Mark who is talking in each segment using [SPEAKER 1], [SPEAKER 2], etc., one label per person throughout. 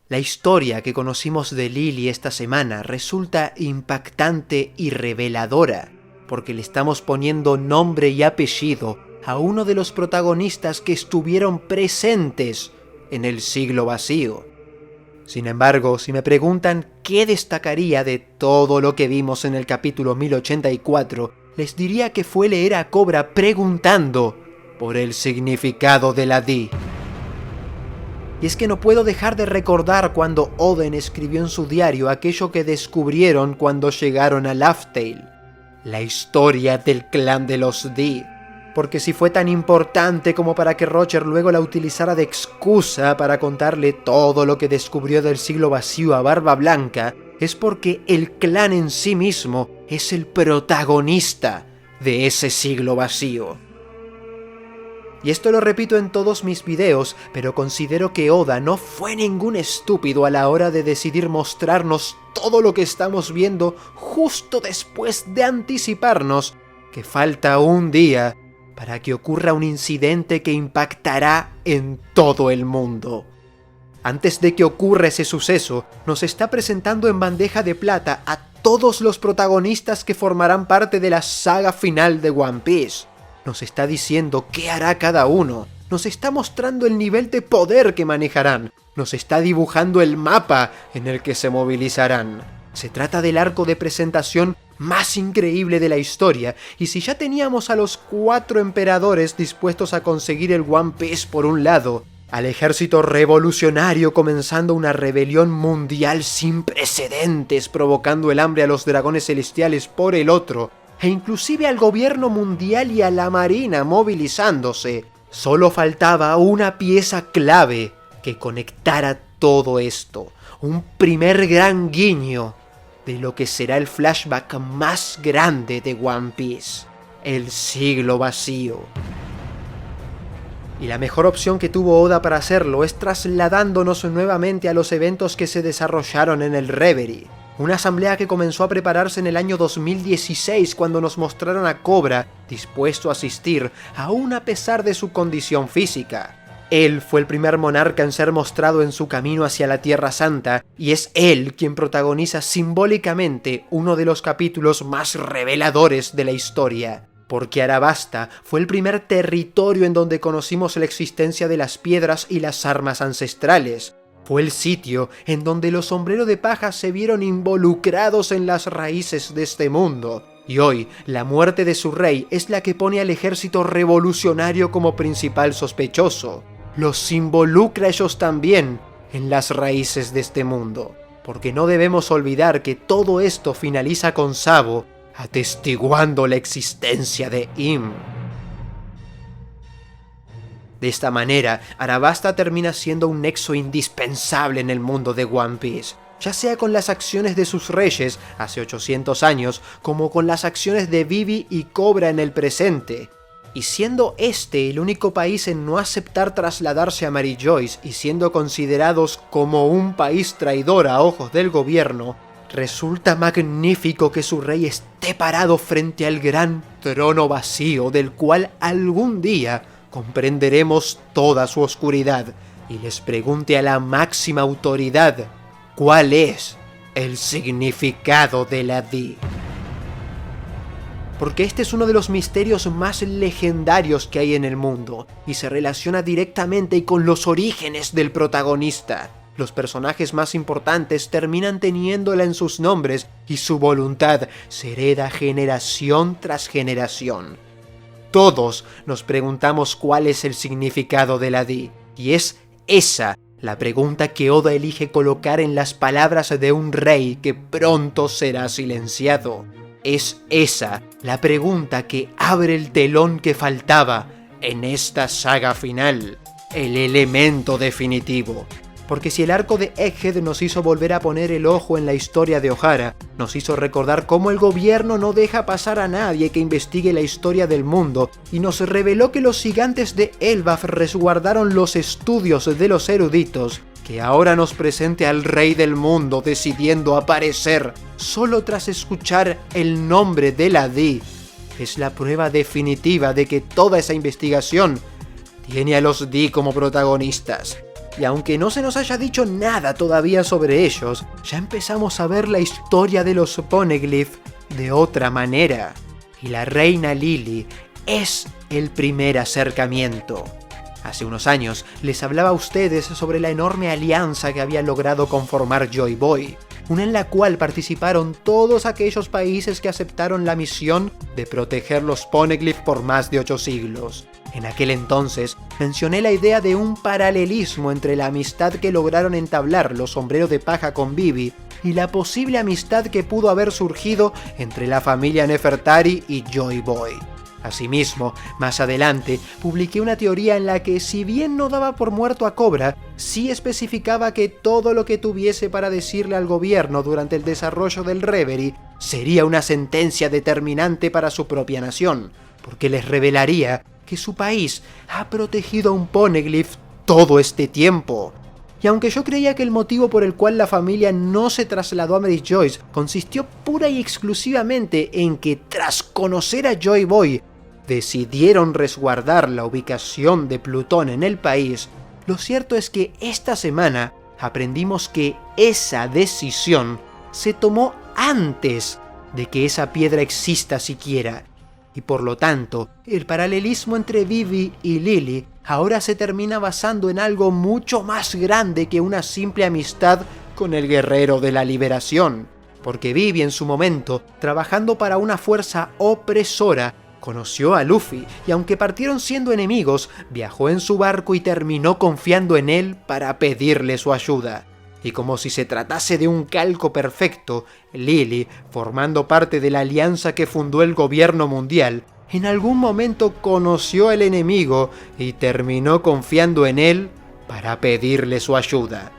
[SPEAKER 1] La historia que conocimos de Lily esta semana resulta impactante y reveladora, porque le estamos poniendo nombre y apellido a uno de los protagonistas que estuvieron presentes en el siglo vacío. Sin embargo, si me preguntan qué destacaría de todo lo que vimos en el capítulo 1084, les diría que fue leer a Cobra preguntando por el significado de la Di. Y es que no puedo dejar de recordar cuando Oden escribió en su diario aquello que descubrieron cuando llegaron a Laugh Tale, la historia del clan de los Di. Porque si fue tan importante como para que Roger luego la utilizara de excusa para contarle todo lo que descubrió del siglo vacío a Barba Blanca, es porque el clan en sí mismo es el protagonista de ese siglo vacío. Y esto lo repito en todos mis videos, pero considero que Oda no fue ningún estúpido a la hora de decidir mostrarnos todo lo que estamos viendo justo después de anticiparnos que falta un día para que ocurra un incidente que impactará en todo el mundo. Antes de que ocurra ese suceso, nos está presentando en bandeja de plata a todos los protagonistas que formarán parte de la saga final de One Piece. Nos está diciendo qué hará cada uno, nos está mostrando el nivel de poder que manejarán, nos está dibujando el mapa en el que se movilizarán. Se trata del arco de presentación más increíble de la historia, y si ya teníamos a los 4 emperadores dispuestos a conseguir el One Piece por un lado, al ejército revolucionario comenzando una rebelión mundial sin precedentes provocando el hambre a los dragones celestiales por el otro, e inclusive al gobierno mundial y a la marina movilizándose, solo faltaba una pieza clave que conectara todo esto, un primer gran guiño de lo que será el flashback más grande de One Piece, el siglo vacío. Y la mejor opción que tuvo Oda para hacerlo es trasladándonos nuevamente a los eventos que se desarrollaron en el Reverie, una asamblea que comenzó a prepararse en el año 2016 cuando nos mostraron a Cobra dispuesto a asistir, aún a pesar de su condición física. Él fue el primer monarca en ser mostrado en su camino hacia la Tierra Santa, y es él quien protagoniza simbólicamente uno de los capítulos más reveladores de la historia, porque Arabasta fue el primer territorio en donde conocimos la existencia de las piedras y las armas ancestrales. Fue el sitio en donde los sombreros de paja se vieron involucrados en las raíces de este mundo. Y hoy, la muerte de su rey es la que pone al ejército revolucionario como principal sospechoso. Los involucra ellos también en las raíces de este mundo. Porque no debemos olvidar que todo esto finaliza con Sabo atestiguando la existencia de Im. De esta manera, Arabasta termina siendo un nexo indispensable en el mundo de One Piece, ya sea con las acciones de sus reyes hace 800 años, como con las acciones de Vivi y Cobra en el presente. Y siendo este el único país en no aceptar trasladarse a Mary Joyce y siendo considerados como un país traidor a ojos del gobierno, resulta magnífico que su rey esté parado frente al gran trono vacío del cual algún día comprenderemos toda su oscuridad, y les pregunte a la máxima autoridad cuál es el significado de la Di. Porque este es uno de los misterios más legendarios que hay en el mundo, y se relaciona directamente con los orígenes del protagonista. Los personajes más importantes terminan teniéndola en sus nombres, y su voluntad se hereda generación tras generación. Todos nos preguntamos cuál es el significado de la Di, y es esa la pregunta que Oda elige colocar en las palabras de un rey que pronto será silenciado. Es esa la pregunta que abre el telón que faltaba en esta saga final, el elemento definitivo. Porque si el arco de Egghead nos hizo volver a poner el ojo en la historia de Ohara, nos hizo recordar cómo el gobierno no deja pasar a nadie que investigue la historia del mundo, y nos reveló que los gigantes de Elbaf resguardaron los estudios de los eruditos, que ahora nos presente al rey del mundo decidiendo aparecer solo tras escuchar el nombre de la Di, es la prueba definitiva de que toda esa investigación tiene a los Di como protagonistas. y aunque no se nos haya dicho nada todavía sobre ellos, ya empezamos a ver la historia de los Poneglyph de otra manera. Y la reina Lily es el primer acercamiento. Hace unos años les hablaba a ustedes sobre la enorme alianza que había logrado conformar Joy Boy, una en la cual participaron todos aquellos países que aceptaron la misión de proteger los Poneglyph por más de 8 siglos. En aquel entonces mencioné la idea de un paralelismo entre la amistad que lograron entablar los sombreros de paja con Vivi y la posible amistad que pudo haber surgido entre la familia Nefertari y Joy Boy. Asimismo, más adelante, publiqué una teoría en la que, si bien no daba por muerto a Cobra, sí especificaba que todo lo que tuviese para decirle al gobierno durante el desarrollo del Reverie sería una sentencia determinante para su propia nación, porque les revelaría que su país ha protegido a un Poneglyph todo este tiempo. Y aunque yo creía que el motivo por el cual la familia no se trasladó a Mary Joyce consistió pura y exclusivamente en que, tras conocer a Joy Boy, decidieron resguardar la ubicación de Plutón en el país, lo cierto es que esta semana aprendimos que esa decisión se tomó antes de que esa piedra exista siquiera. Y por lo tanto, el paralelismo entre Vivi y Lily ahora se termina basando en algo mucho más grande que una simple amistad con el guerrero de la liberación. Porque Vivi en su momento, trabajando para una fuerza opresora, conoció a Luffy y aunque partieron siendo enemigos, viajó en su barco y terminó confiando en él para pedirle su ayuda. Y como si se tratase de un calco perfecto, Lily, formando parte de la alianza que fundó el gobierno mundial, en algún momento conoció al enemigo y terminó confiando en él para pedirle su ayuda.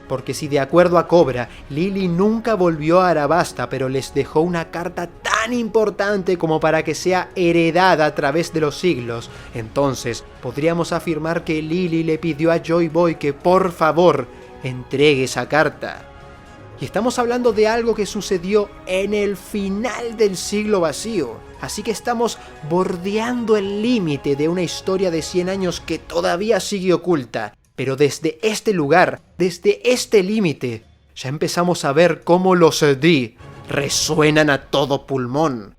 [SPEAKER 1] Porque si de acuerdo a Cobra, Lily nunca volvió a Arabasta, pero les dejó una carta tan importante como para que sea heredada a través de los siglos, entonces podríamos afirmar que Lily le pidió a Joy Boy que por favor entregue esa carta. Y estamos hablando de algo que sucedió en el final del siglo vacío, así que estamos bordeando el límite de una historia de 100 años que todavía sigue oculta. Pero desde este lugar, desde este límite, ya empezamos a ver cómo los D resuenan a todo pulmón.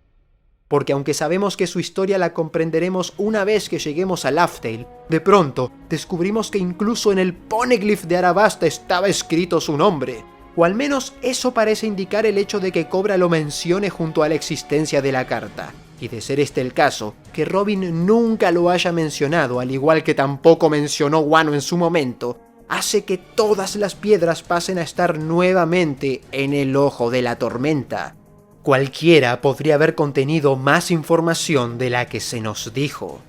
[SPEAKER 1] Porque aunque sabemos que su historia la comprenderemos una vez que lleguemos a Laugh Tale, de pronto descubrimos que incluso en el Poneglyph de Arabasta estaba escrito su nombre. O al menos eso parece indicar el hecho de que Cobra lo mencione junto a la existencia de la carta. Y de ser este el caso, que Robin nunca lo haya mencionado, al igual que tampoco mencionó Wano en su momento, hace que todas las piedras pasen a estar nuevamente en el ojo de la tormenta. Cualquiera podría haber contenido más información de la que se nos dijo.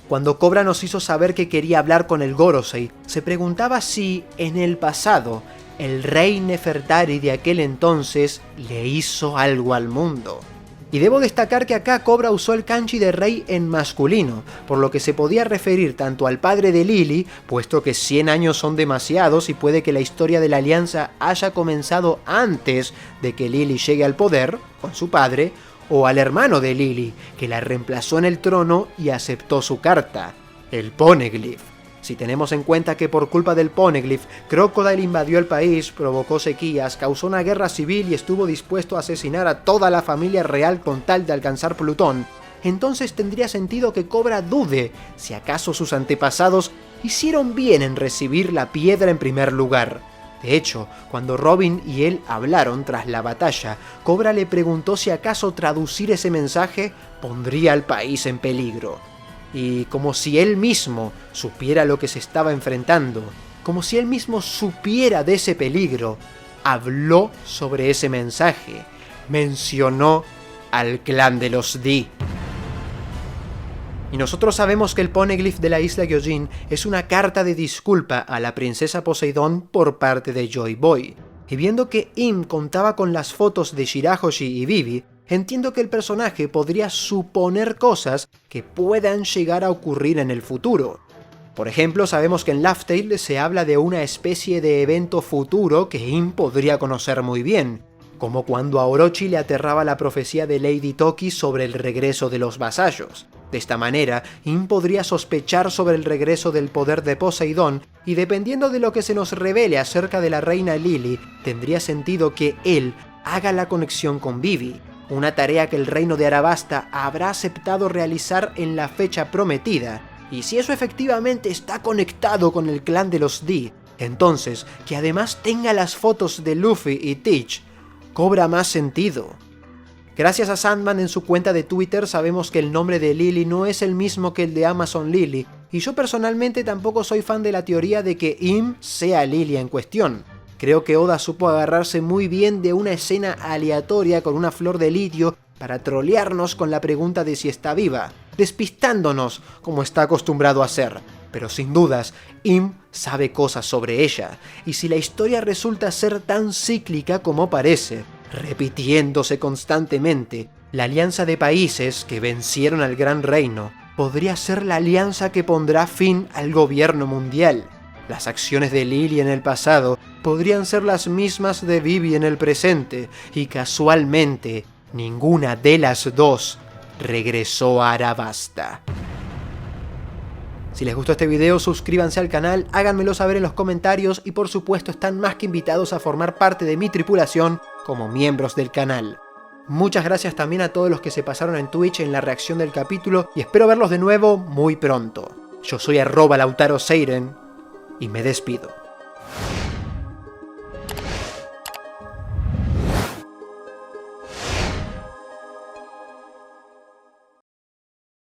[SPEAKER 1] Cuando Cobra nos hizo saber que quería hablar con el Gorosei, se preguntaba si, en el pasado, el rey Nefertari de aquel entonces le hizo algo al mundo. Y debo destacar que acá Cobra usó el kanji de rey en masculino, por lo que se podía referir tanto al padre de Lily, puesto que 100 años son demasiados y puede que la historia de la alianza haya comenzado antes de que Lily llegue al poder, con su padre, o al hermano de Lily, que la reemplazó en el trono y aceptó su carta, el Poneglyph. Si tenemos en cuenta que por culpa del Poneglyph, Crocodile invadió el país, provocó sequías, causó una guerra civil y estuvo dispuesto a asesinar a toda la familia real con tal de alcanzar Plutón, entonces tendría sentido que Cobra dude si acaso sus antepasados hicieron bien en recibir la piedra en primer lugar. De hecho, cuando Robin y él hablaron tras la batalla, Cobra le preguntó si acaso traducir ese mensaje pondría al país en peligro. Y como si él mismo supiera lo que se estaba enfrentando, como si él mismo supiera de ese peligro, habló sobre ese mensaje, mencionó al clan de los D. Y nosotros sabemos que el Poneglyph de la isla Gyojin es una carta de disculpa a la princesa Poseidón por parte de Joy Boy. Y viendo que Im contaba con las fotos de Shirahoshi y Vivi, entiendo que el personaje podría suponer cosas que puedan llegar a ocurrir en el futuro. Por ejemplo, sabemos que en Laugh Tale se habla de una especie de evento futuro que Im podría conocer muy bien, como cuando a Orochi le aterraba la profecía de Lady Toki sobre el regreso de los vasallos. De esta manera, Im podría sospechar sobre el regreso del poder de Poseidón, y dependiendo de lo que se nos revele acerca de la reina Lili, tendría sentido que él haga la conexión con Vivi, una tarea que el reino de Arabasta habrá aceptado realizar en la fecha prometida. Y si eso efectivamente está conectado con el clan de los D, entonces que además tenga las fotos de Luffy y Teach, cobra más sentido. Gracias a Sandman en su cuenta de Twitter sabemos que el nombre de Lily no es el mismo que el de Amazon Lily, y yo personalmente tampoco soy fan de la teoría de que Im sea Lily en cuestión. Creo que Oda supo agarrarse muy bien de una escena aleatoria con una flor de lirio para trolearnos con la pregunta de si está viva, despistándonos como está acostumbrado a hacer. Pero sin dudas, Im sabe cosas sobre ella, y si la historia resulta ser tan cíclica como parece, repitiéndose constantemente, la alianza de países que vencieron al Gran Reino podría ser la alianza que pondrá fin al gobierno mundial. Las acciones de Lily en el pasado podrían ser las mismas de Vivi en el presente, y casualmente, ninguna de las dos regresó a Arabasta. Si les gustó este video, suscríbanse al canal, háganmelo saber en los comentarios y por supuesto están más que invitados a formar parte de mi tripulación como miembros del canal. Muchas gracias también a todos los que se pasaron en Twitch en la reacción del capítulo y espero verlos de nuevo muy pronto. Yo soy @LautaroSeiren y me despido.